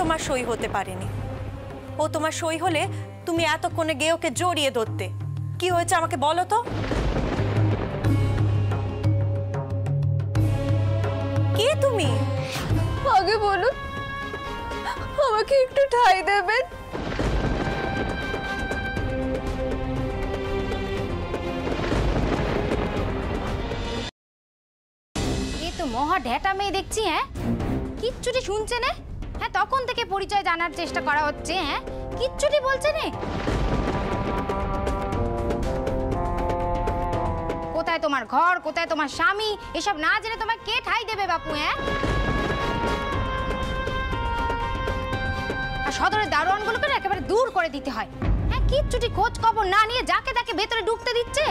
তোমার সই হতে পারেনি। ও তোমার সই হলে তুমি এতক্ষণে গিয়ে ওকে জড়িয়ে ধরতে। কি হয়েছে আমাকে বলো তো। কে তুমি? আগে বলুন, আমাকে একটু ঠাঁই দেবেন। মহা ঢেটা মেয়ে দেখছি। হ্যাঁ, কিচ্ছুটি শুনছে না। হ্যাঁ, তখন থেকে পরিচয় জানার চেষ্টা করা হচ্ছে। হ্যাঁ, কিচ্ছুটি বলছে না। কোথায় তোমার ঘর, কোথায় তোমার স্বামী, এসব না জেনে তোমার কে ঠাঁই দেবে বাপু? হ্যাঁ, আর সদরের দারোয়ানগুলোকে একেবারে দূর করে দিতে হয়। হ্যাঁ, কিচ্ছুটি খোঁজ খবর না নিয়ে যাকে তাকে ভেতরে ঢুকতে দিচ্ছে।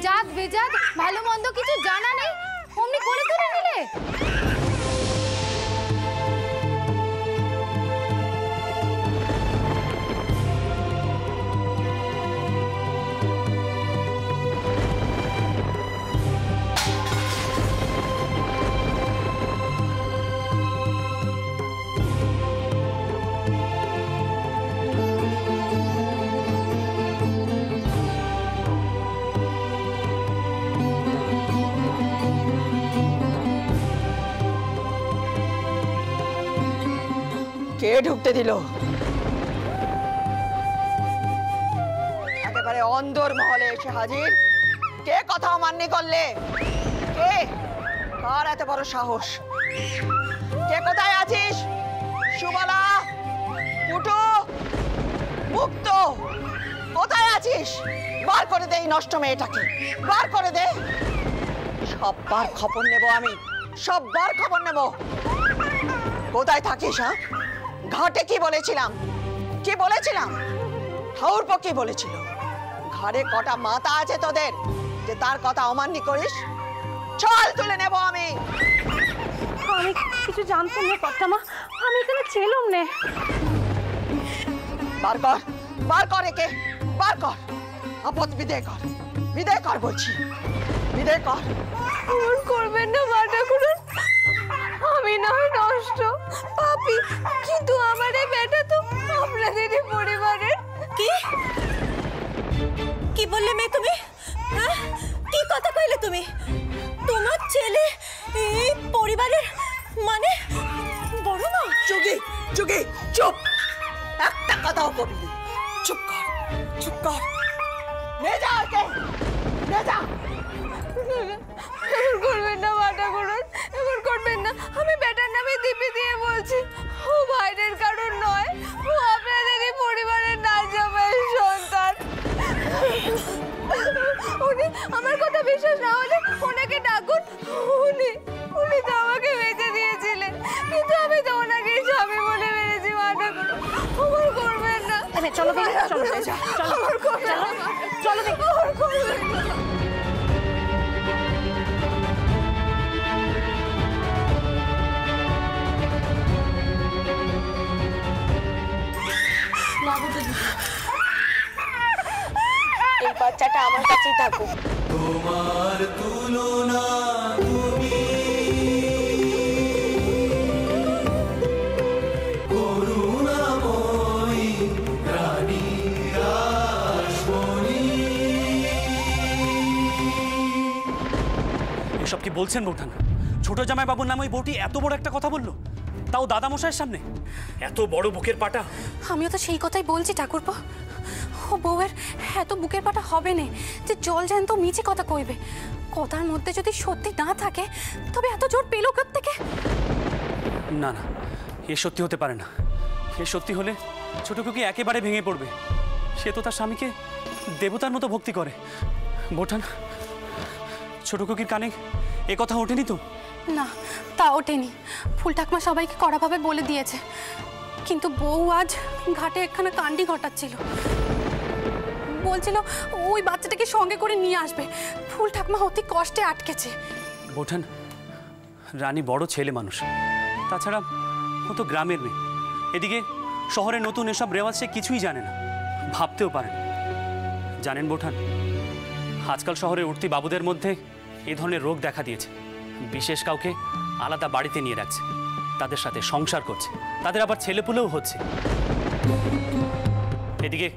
জাত বেজাত ভালো মন্দ কিছু জানা নেই, অমনি করে তুলে নিলে। কে ঢুকতে দিল? একেবারে অন্দর মহলে এসে হাজির। কে কথা অমান্য করলে? কে? কার এত বড় সাহস? কে কোথায় আছিস? সুবলা, পুটু, মুক্ত, কোথায় আছিস? বার করে দে এই নষ্ট মেয়েটাকে, বার করে দে। সববার খবর নেব আমি, সববার খবর নেব। কোথায় থাকিস? হ্যাঁ, ঘাটে কি বলেছিলাম? কি বলেছিলাম? ঠাউরপো কি বলেছিল? ঘরে কটা মাথা আছে তোদের যে তার কথা অমান্য করিস? চল, তুলে নেব আমি। আমি কিছু জানতাম না কর্তামা, আমি এখানে ছিলাম না। বার কর, বার কর একে, বার কর। আপদ বিদায় কর, বিদায় কর বলছি, বিদায় কর। এমন করবেন না মা ঠাকুরন, আমি নয় নষ্ট পাপি, কিন্তু আমার এই বেটা তো আপনাদেরই পরিবারের। কি কি বললে মেয়ে তুমি? হ্যাঁ, কি কথা কইলে তুমি? তোমার ছেলে এই পরিবারের মানে বড় মা? চুগি, চুগি, চুপ, একটা কথাও বলবি। চুপ কর, চুপ কর। নে যা ওকে, নে যা। এমন করবেন না মা ঠাকুরন, এমন করবেন না। আমি বেটার নামে দিব্যি দিয়ে বলছি, ও বাইরের কারণ নয়, ও আপনাদেরই পরিবারের নাচ জামাইয়ের সন্তান। উনি আমার কথা বিশ্বাস না হলে ওনাকে ডাকুন। উনি তো আমাকে বেঁচে দিয়েছিলেন, কিন্তু আমি তো ওনাকে স্বামী বলে মেরেছি মা ঠাকুরন। আমার করবেন না। চলো চলো চলো আমার করবেন না, চলো আমার করবেন না। এই বাচ্চাটা আমার কাছেই থাকুক। তোমার তুলনা তুমি করুণাময়ী রানী রাসমণি। এসব কি বলছেন বৌঠান? ছোট জামাই বাবুর নামে ওই বউটি এত বড় একটা কথা বললো, তাও দাদামশাইয়ের সামনে। এত বড় বুকের পাটা। আমিও তো সেই কথাই বলছি ঠাকুরপো, ও বউয়ের এত বুকের পাটা হবে না যে জল জ্যান্ত মিছে কথা কইবে। কথার মধ্যে যদি সত্যি না থাকে তবে এত জোর পেল থেকে? না না, এ সত্যি হতে পারে না। এ সত্যি হলে ছোট খুকি একেবারে ভেঙে পড়বে। সে তো তার স্বামীকে দেবতার মতো ভক্তি করে। বোঠান, ছোট খুকির কানে এ কথা ওঠেনি তো? না, তা ওঠেনি। ফুল ঠাকমা সবাইকে কড়াভাবে বলে দিয়েছে, কিন্তু বউ আজ ঘাটে একখানা কাণ্ডি ঘটাচ্ছিল। বলছিল ওই বাচ্চাটাকে সঙ্গে করে নিয়ে আসবে। ফুল ঠাকমা অতি কষ্টে আটকেছে। বোঠান, রানী বড় ছেলে মানুষ, তাছাড়া ও তো গ্রামের মেয়ে। এদিকে শহরে নতুন এসব রেওয়াজ সে কিছুই জানে না, ভাবতেও পারে না। জানেন বোঠান, আজকাল শহরের উঠতি বাবুদের মধ্যে এই ধরনের রোগ দেখা দিয়েছে। বিশেষ কাউকে আলাদা বাড়িতে নিয়ে রাখছে, তাদের সাথে সংসার করছে, তাদের আবার ছেলেপুলেও হচ্ছে। এদিকে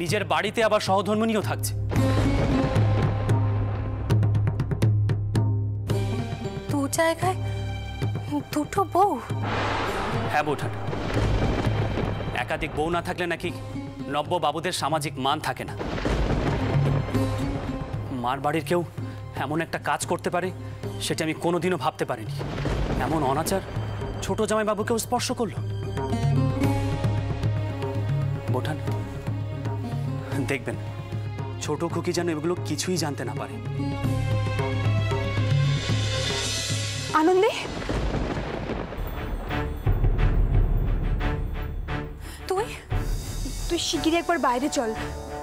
নিজের বাড়িতে আবার সহধর্মিণীও থাকছে। দু জায়গায় দুটো বউ? হ্যাঁ বোঠান, একাধিক বউ না থাকলে নাকি নব্য বাবুদের সামাজিক মান থাকে না। মার বাড়ির কেউ এমন একটা কাজ করতে পারে সেটা আমি কোনোদিনও ভাবতে পারিনি। এমন অনাচার ছোট জামাইবাবুকেও স্পর্শ করলো। বোঠান, দেখবেন ছোট খুকি যেন এগুলো কিছুই জানতে না পারে। আনন্দে, তুই তুই শিগগিরই একবার বাইরে চল।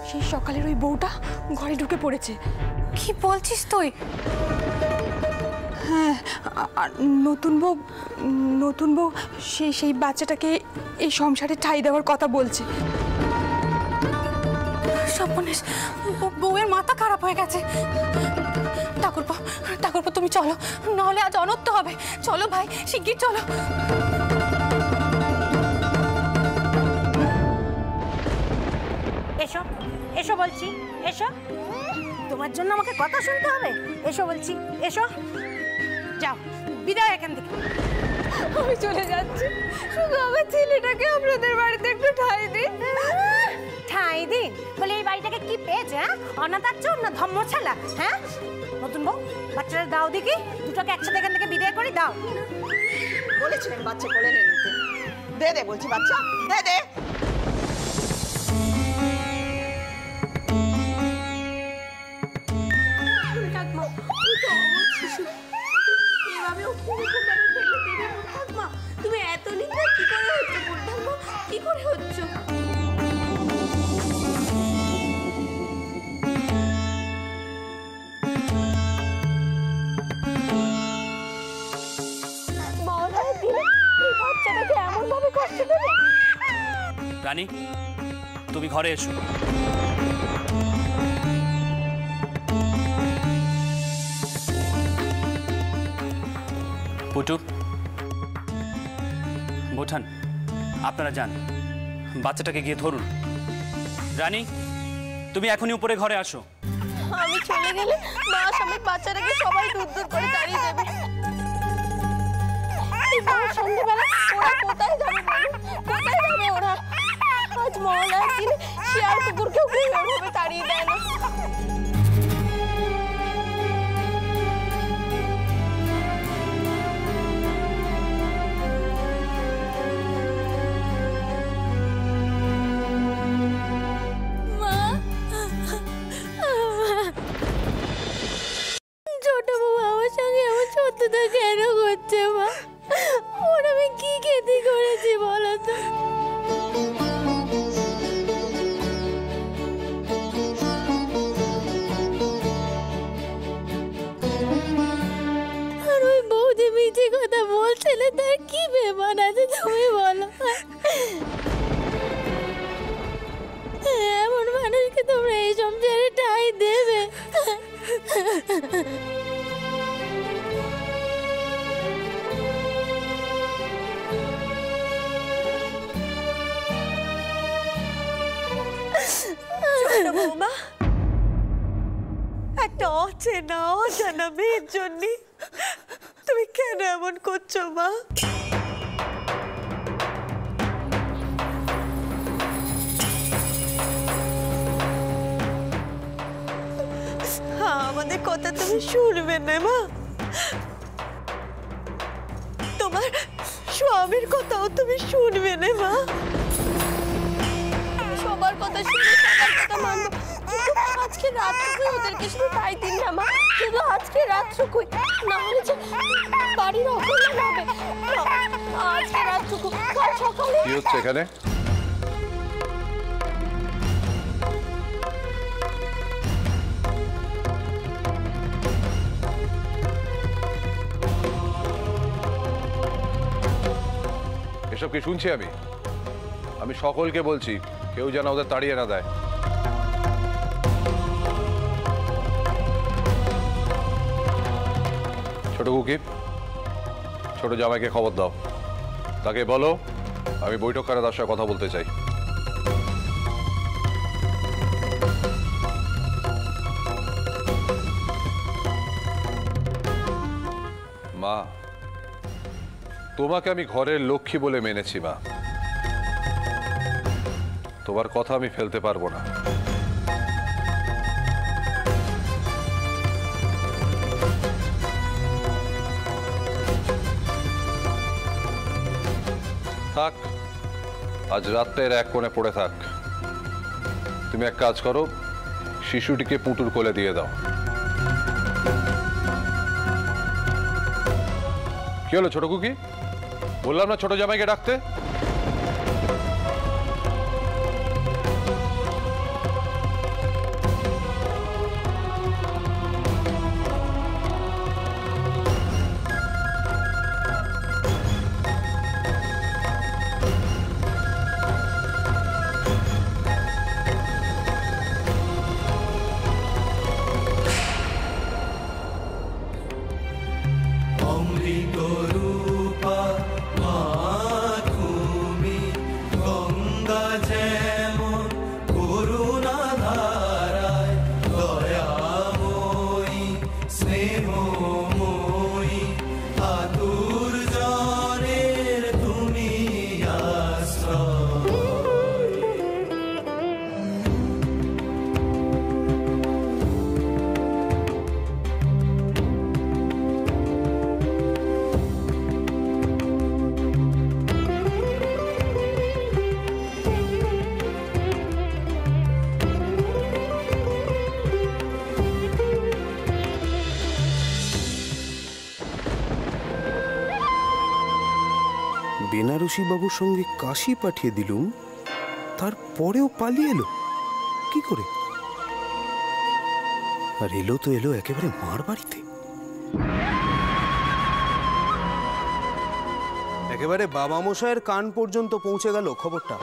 সেই সকালের ওই বউটা ঘরে ঢুকে পড়েছে। কি বলছিস তুই? হ্যাঁ, আর নতুন বউ সেই বাচ্চাটাকে এই সংসারে ঠাঁই দেওয়ার কথা বলছে। সর্বনেশ, বউয়ের মাথা খারাপ হয়ে গেছে। ঠাকুরপো তুমি চলো, নাহলে আজ অনর্থ হবে। চলো ভাই, শিগগির চলো। এসো এসো বলছি, এসো। তোমার জন্য আমাকে কথা শুনতে হবে? এসো বলছি, এসো। যাও, বিদায় এখান থেকে। আমি চলে যাচ্ছি, শুধু আমার ছেলেটাকে আপনাদের বাড়িতে একটু ঠাঁই দিন। ঠাঁই দিন বলে এই বাড়িটাকে কি পেয়েছে? হ্যাঁ, অনাথাচ্ছর না ধর্মশালা? হ্যাঁ, নতুন বউ, বাচ্চারা দাও দেখি, দুটোকে একসাথে এখান থেকে বিদায় করে দাও। বলেছিলেন বাচ্চা কোলে নিয়ে নিতে। দে দে বলছি, বাচ্চা দে দে। তুমি এত নিন্দা কি করে হচ্ছে? কি করে হচ্ছ? রানী, তুমি ঘরে এসো। পুটু, বোঠান, আপনারা যান, বাচ্চাটাকে গিয়ে ধরুন। রানী, তুমি এখনই উপরে ঘরে আসো। আমি চলে গেলে মা সমেত বাচ্চাটাকে সবাই দূর দূর করে তাড়িয়ে দেবে। সন্ধ্যেবেলা ওরা কোথায় যাবে? কোথায় যাবে ওরা? আজ মহালয়ার দিনে শিয়াল কুকুরকেও কেউ এভাবে তাড়িয়ে দেয় না। ছোট বউ আমার সঙ্গে এমন সত্যতা কেন করছে? মা, ওর আমি কি ক্ষতি করেছি বলো তো? আর ওই বউ যে মিছে কথা বলছিলে তার কি বেমান আছে তুমি বলো? এমন মানুষকে তোমরা এই সংসারে ঠাঁই দেবে? বৌমা, একটা অচেনা অজানা মেয়ের জন্য তুমি কেন এমন করছো মা? আমাদের কথা তুমি শুনবে না মা? তোমার স্বামীর কথাও তুমি শুনবে না মা? সবার কথা শুনে সবার কথা মানবো, কিন্তু আজকে রাতটুকু ওদেরকে শুধু তাই দিন না মা, শুধু আজকে রাতটুকুই, না হলে যে বাড়ির অকল্যাণ হবে। আজকে রাতটুকু, কাল সকালে। কি হচ্ছে এখানে? এসব কি শুনছি আমি? আমি সকলকে বলছি, কেউ যেন ওদের তাড়িয়ে না দেয়। ছোট কুকি, ছোট জামাইকে খবর দাও, তাকে বলো আমি বৈঠকখানে তার সাথে কথা বলতে চাই। মা, তোমাকে আমি ঘরের লক্ষ্মী বলে মেনেছি মা, তোমার কথা আমি ফেলতে পারবো না। থাক, আজ রাতের এক কোণে পড়ে থাক। তুমি এক কাজ করো, শিশুটিকে পুঁটুর কোলে দিয়ে দাও। কি হলো ছোট কুকি? বললাম না ছোট জামাইকে ডাকতে? অমৃত রূপা মা তুমি, গঙ্গা যেমন করুণা ধারায়, দয়াময়ী স্নেহময়ী, আতুর জনের তুমি আশ্রয়। বেনারসি বাবুর সঙ্গে কাশি পাঠিয়ে দিলুম, তারপরেও পালিয়ে এলো কি করে? আর এলো তো এলো একেবারে মার বাড়িতে, একেবারে বাবা মশাইয়ের কান পর্যন্ত পৌঁছে গেল খবরটা।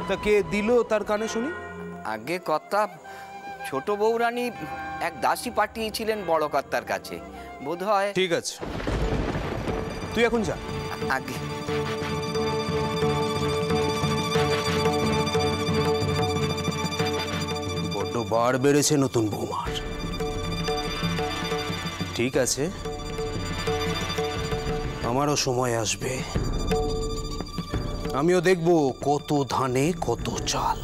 তা কে দিল তার কানে শুনি? আগে কর্তা, ছোট বৌরানী এক দাসী পাঠিয়েছিলেন বড় কর্তার কাছে, বোধ হয়। ঠিক আছে, তুই এখন যা। আগে বড্ড বার বেড়েছে নতুন বৌমার। ঠিক আছে, আমারও সময় আসবে, আমিও দেখব কত ধানে কত চাল।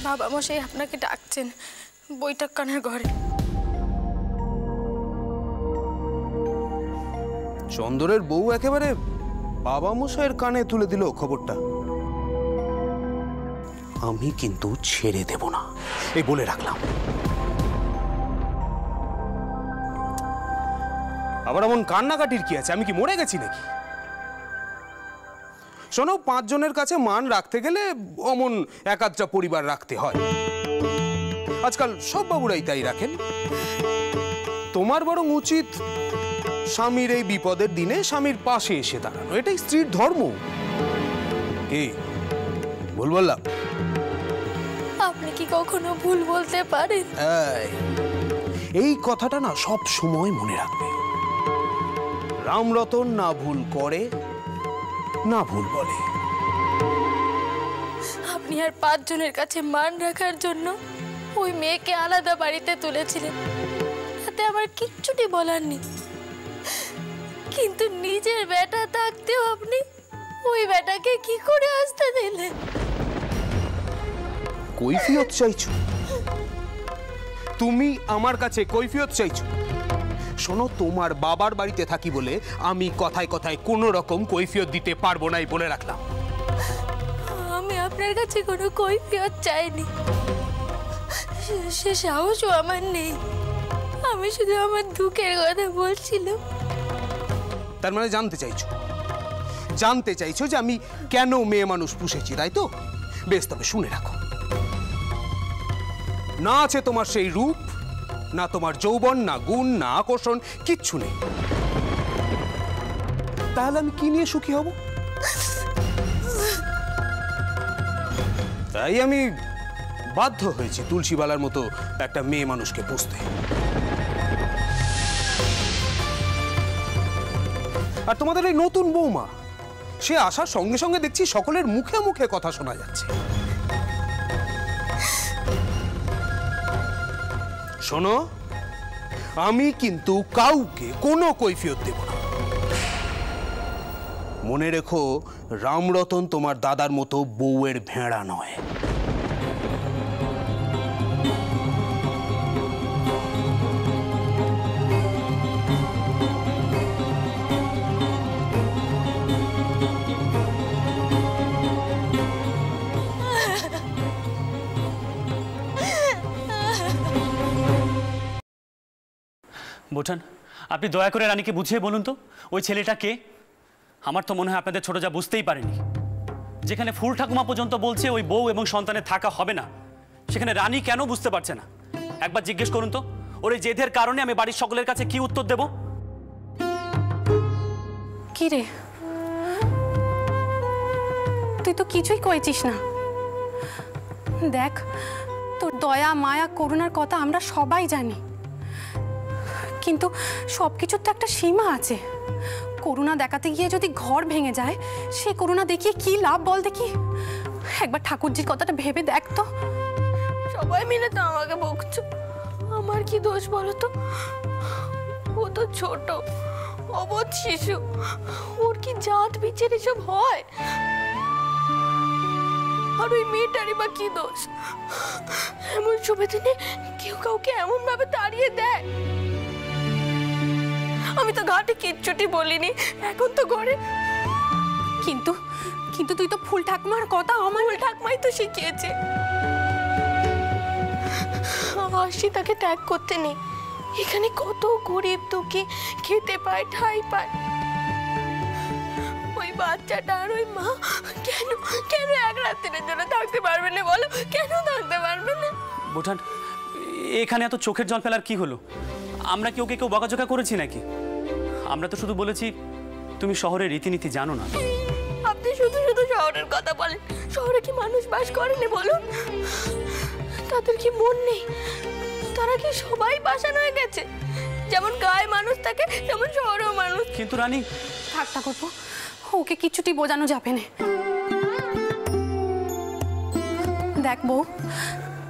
বাবা মশাই আপনাকে ডাকছেন বৈঠকখানার ঘরে। চন্দরের বউ একেবারে বাবা মশাইয়ের কানে তুলে দিল খবরটা। আমি কিন্তু ছেড়ে দেব না, এই বলে রাখলাম। আবার এমন কান্নাকাটির কি আছে? আমি কি মরে গেছি নাকি? শোনো, 5 জনের কাছে মান রাখতে গেলে অমন একাধটা পরিবার রাখতে হয়। আজকাল সব বাবুরাই তাই রাখেন। তোমার বরং উচিত স্বামীর এই বিপদের দিনে স্বামীর পাশে এসে দাঁড়ানো, এটাই স্ত্রীর ধর্ম। কি ভুল বললাম? আপনি কি কখনো ভুল বলতে পারেন? এই কথাটা না সব সময় মনে রাখবে। রামরতন না ভুল করে না ভুল বলে। আপনি আর 5 জনের কাছে মান রাখার জন্য ওই মেয়েকে আলাদা বাড়িতে তুলেছিলেন, তাতে আমার কিচ্ছুটি বলার নেই। কিন্তু নিজের বেটা থাকতেও আপনি ওই বেটাকে কি করে আসতে দিলেন? কৈফিয়ত চাইছো? তুমি আমার কাছে কৈফিয়ত চাইছো? শোনো, তোমার বাবার বাড়িতে থাকি বলে আমি কথায় কথায় কোনো রকম কৈফিয়ত দিতে পারবো নাই বলে রাখলাম। আমি আপনার কাছে কোনো কৈফিয়ত চাইনি, সে সাহসও আমার নেই। আমি শুধু আমার দুঃখের কথা বলছিলাম। তার মানে জানতে চাইছো যে আমি কেন মেয়ে মানুষ পুষেছি, তাই তো? বেশ, তবে শুনে রাখো, না আছে তোমার সেই রূপ, না তোমার যৌবন, না গুণ, না আকর্ষণ, কিচ্ছু নেই। তাহলে আমি কি নিয়ে সুখী হব? তাই আমি বাধ্য হয়েছি তুলসীবালার মতো একটা মেয়ে মানুষকে পুষতে। আর তোমাদের এই নতুন বৌমা, সে আসার সঙ্গে সঙ্গে দেখছি সকলের মুখে মুখে কথা শোনা যাচ্ছে। শোনো, আমি কিন্তু কাউকে কোনো কৈফিয়ত দেব না। মনে রেখো, রামরতন তোমার দাদার মতো বউয়ের ভেড়া নয়। বোঠান, আপনি দয়া করে রানীকে বুঝিয়ে বলুন তো, ওই ছেলেটা কে? আমার তো মনে হয় আপনাদের ছোট যা বুঝতেই পারেনি। যেখানে ফুল ঠাকুমা পর্যন্ত বলছে ওই বউ এবং সন্তানের থাকা হবে না, সেখানে রানী কেন বুঝতে পারছে না? একবার জিজ্ঞেস করুন তো, ওর এই জেদের কারণে আমি বাড়ির সকলের কাছে কি উত্তর দেব? কি রে, তুই তো কিছুই কইছিস না। দেখ, তোর দয়া, মায়া, করুণার কথা আমরা সবাই জানি, কিন্তু সবকিছুর তো একটা সীমা আছে। করুণা দেখাতে গিয়ে যদি ঘর ভেঙে যায়, সে করুণা দেখিয়ে কি লাভ বল দেখি? একবার ঠাকুরজির কথাটা ভেবে দেখ তো। সবাই মিলে তো আমাকে বকছো, আমার কি দোষ বলো তো? ও তো ছোট, অবোধ শিশু, ওর কি জাত বিচার এসব হয়? আর ওই মেয়েটারই বা কি দোষ? এমন শুভ দিনে কেউ কাউকে এমন ভাবে তাড়িয়ে দেয়? আমি তো ঘাটে কিচ্ছুটি বলিনি, এখন তো ঘরে। কিন্তু কিন্তু তুই তো ফুল ঠাকুমার কথা আমার ফুল ঠাকুমাই তো শিখিয়েছে, আসি তাকে ত্যাগ করতে নেই। এখানে কত গরিব দুঃখী খেতে পায়, ঠাই পায়। ওই বাচ্চাটা আর ওই মা কেন কেন এক রাত্রির জন্য থাকতে পারবে না বলো? কেন থাকতে পারবে না? বোঠান, এখানে এত চোখের জল ফেলার কি হলো? আমরা কি ওকে কেউ বকাঝকা করেছি নাকি? আমরা তো শুধু বলেছি তুমি শহরের রীতিনীতি জানো না। আপনি শুধু শুধু শহরের কথা বলেন। শহরে কি মানুষ বাস করেনি বলুন? তাদের কি মন নেই? তারা কি সবাই বাসান হয়ে গেছে? যেমন গায়ে মানুষ থাকে, তেমন শহরেও মানুষ। কিন্তু রানী, ঠাট্টা করবো, ওকে কিছুটি বোঝানো যাবে না। দেখ বউ,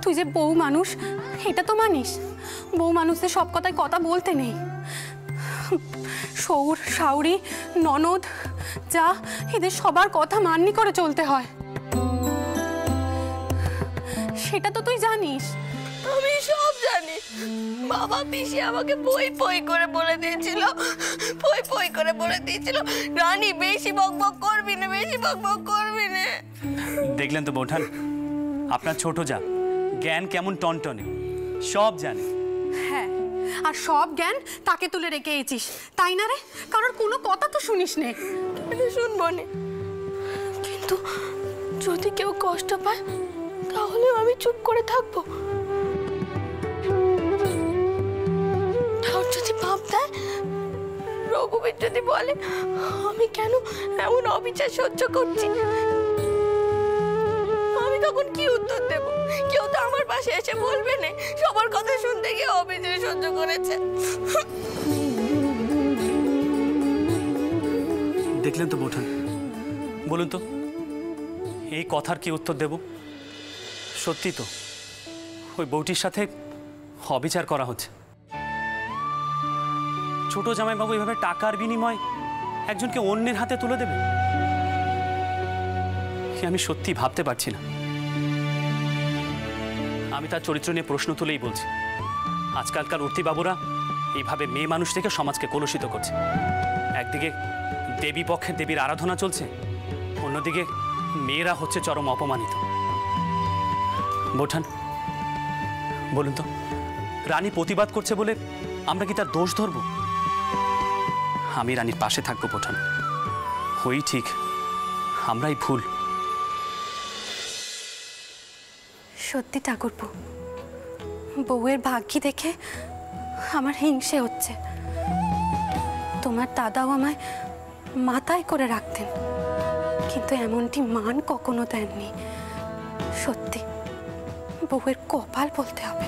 তুই যে বউ মানুষ এটা তো মানিস। বউ মানুষদের সব কথায় কথা বলতে নেই। সৌর, শাউরি, ননদ, যা, এদের সবার কথা মান্যি করে চলতে হয়, সেটা তো তুই জানিস। আমি সব জানি। বাবা পিসি আমাকে পই পই করে বলে দিয়েছিল, পই পই করে বলে দিয়েছিল, রানী বেশি বকবক করবি না, বেশি বকবক করবি না। দেখলেন তো বোঠান, আপনার ছোট যা জ্ঞান কেমন টনটনে, সব জানে। হ্যাঁ, আর সব জ্ঞান তাকে তুলে রেখেছিস, তাই না রে? কারোর কোনো কথা তো শুনিস নে। শুনবো না, কিন্তু যদি কেউ কষ্ট পায় তাহলেও আমি চুপ করে থাকবো। ঠাকুর যদি পাপ দেয়, রঘুবীর যদি বলে আমি কেন এমন অবিচার সহ্য করছি, আমি তখন কি উত্তর দেব? কেউ তো আমার পাশে এসে বলবে না সবার কথা শুনতে গিয়ে অবিচার সহ্য করেছে। দেখলেন তো বোঠান, বলুন তো এই কথার কি উত্তর দেব? সত্যি তো ওই বউটির সাথে অবিচার করা হচ্ছে। ছোট জামাইবাবু এইভাবে টাকার বিনিময় একজনকে অন্যের হাতে তুলে দেবে, আমি সত্যি ভাবতে পারছি না। আমি তার চরিত্র নিয়ে প্রশ্ন তুলেই বলছি। আজকালকার উঠতি বাবুরা এইভাবে মেয়ে মানুষ থেকে সমাজকে কলুষিত করছে। একদিকে দেবী পক্ষের দেবীর আরাধনা চলছে, অন্যদিকে মেয়েরা হচ্ছে চরম অপমানিত। বোঠান, বলুন তো, রানী প্রতিবাদ করছে বলে আমরা কি তার দোষ ধরব? আমি রানীর পাশে থাকবো বোঠান। হই ঠিক, আমরাই ভুল। সত্যি ঠাকুরপো, বউয়ের ভাগ্যি দেখে আমার হিংসে হচ্ছে। তোমার দাদাও আমায় মাথায় করে রাখতেন, কিন্তু এমনটি মান কখনো দেননি। সত্যি বউয়ের কপাল বলতে হবে।